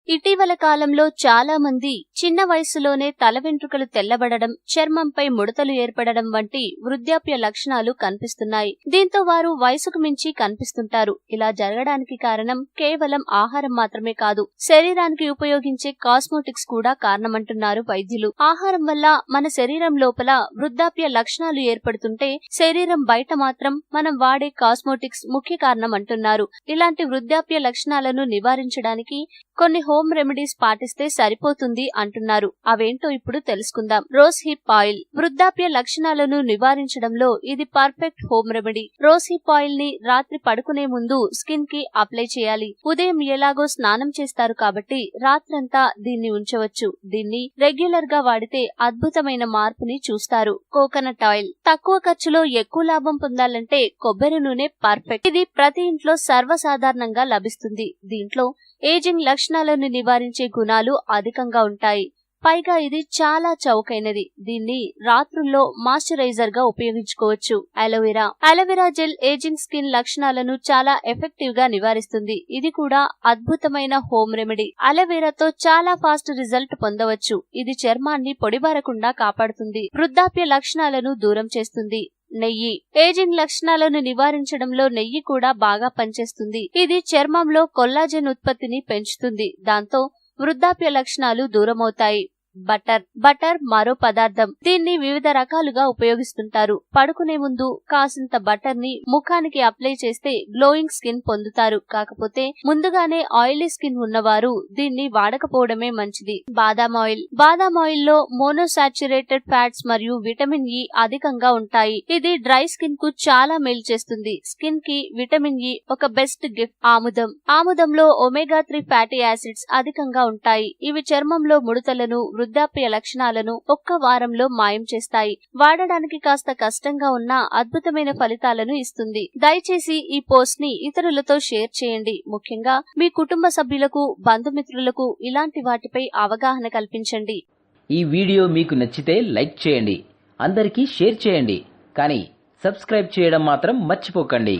ఇటీవల కాలంలో చాలా మంది చిన్న వయసులోనే తల వెంట్రుకలు తెల్లబడడం, చర్మంపై ముడతలు ఏర్పడడం వంటి వృద్ధాప్య లక్షణాలు కనిపిస్తున్నాయి. దీంతో వారు వయసుకు మించి కనిపిస్తుంటారు. ఇలా జరగడానికి కారణం కేవలం ఆహారం మాత్రమే కాదు, శరీరానికి ఉపయోగించే కాస్మోటిక్స్ కూడా కారణమంటున్నారు వైద్యులు. ఆహారం వల్ల మన శరీరం లోపల వృద్ధాప్య లక్షణాలు ఏర్పడుతుంటే, శరీరం బయట మాత్రం మనం వాడే కాస్మోటిక్స్ ముఖ్య కారణం అంటున్నారు. ఇలాంటి వృద్ధాప్య లక్షణాలను నివారించడానికి కొన్ని హోమ్ రెమెడీస్ పాటిస్తే సరిపోతుంది అంటున్నారు. అవేంటో ఇప్పుడు తెలుసుకుందాం. రోజ్ హిప్ ఆయిల్ వృద్ధాప్య లక్షణాలను నివారించడంలో ఇది perfect home remedy. Rose hip oil ని రాత్రి పడుకునే ముందు స్కిన్ కి అప్లై చేయాలి. ఉదయం ఎలాగో స్నానం చేస్తారు కాబట్టి రాత్రంతా దీన్ని ఉంచవచ్చు. దీన్ని రెగ్యులర్ గా వాడితే అద్భుతమైన మార్పుని చూస్తారు. కోకోనట్ ఆయిల్ తక్కువ ఖర్చులో ఎక్కువ లాభం పొందాలంటే కొబ్బరి నూనె పర్ఫెక్ట్. ఇది ప్రతి ఇంట్లో సర్వసాధారణంగా లభిస్తుంది. దీంట్లో ఏజింగ్ లక్షణాలను నివారించే గుణాలు అధికంగా ఉంటాయి. పైగా ఇది చాలా చౌకైనది. దీన్ని రాత్రుల్లో మాయిశ్చరైజర్ గా ఉపయోగించుకోవచ్చు. అలోవెరా జెల్ ఏజింగ్ స్కిన్ లక్షణాలను చాలా ఎఫెక్టివ్ గా నివారిస్తుంది. ఇది కూడా అద్భుతమైన హోమ్ రెమెడీ. అలోవెరాతో చాలా ఫాస్ట్ రిజల్ట్ పొందవచ్చు. ఇది చర్మాన్ని పొడిబారకుండా కాపాడుతుంది, వృద్ధాప్య లక్షణాలను దూరం చేస్తుంది. నెయ్యి ఏజింగ్ లక్షణాలను నివారించడంలో నెయ్యి కూడా బాగా పనిచేస్తుంది. ఇది చర్మంలో కొల్లాజెన్ ఉత్పత్తిని పెంచుతుంది. దాంతో వృద్ధాప్య లక్షణాలు దూరమవుతాయి. బటర్ మరో పదార్థం. దీన్ని వివిధ రకాలుగా ఉపయోగిస్తుంటారు. పడుకునే ముందు కాసింత బటర్ ని ముఖానికి అప్లై చేస్తే గ్లోయింగ్ స్కిన్ పొందుతారు. కాకపోతే ముందుగానే ఆయిలీ స్కిన్ ఉన్నవారు దీన్ని వాడకపోవడమే మంచిది. బాదాం ఆయిల్ లో మోనోసాచురేటెడ్ ఫ్యాట్స్ మరియు విటమిన్ ఇ అధికంగా ఉంటాయి. ఇది డ్రై స్కిన్ కు చాలా మేలు చేస్తుంది. స్కిన్ కి విటమిన్ ఇ ఒక బెస్ట్ గిఫ్ట్. ఆముదంలో ఒమేగా 3 ఫ్యాటీ యాసిడ్స్ అధికంగా ఉంటాయి. ఇవి చర్మంలో ముడతలను, వృద్ధాప్య లక్షణాలను ఒక్క వారంలో మాయం చేస్తాయి. వాడడానికి కాస్త కష్టంగా ఉన్నా అద్భుతమైన ఫలితాలను ఇస్తుంది. దయచేసి ఈ పోస్ట్ ని ఇతరులతో షేర్ చేయండి. ముఖ్యంగా మీ కుటుంబ సభ్యులకు, బంధుమిత్రులకు ఇలాంటి వాటిపై అవగాహన కల్పించండి. ఈ వీడియో మీకు నచ్చితే లైక్ చేయండి, అందరికీ షేర్ చేయండి, కానీ సబ్స్క్రైబ్ చేయడం మాత్రం మర్చిపోకండి.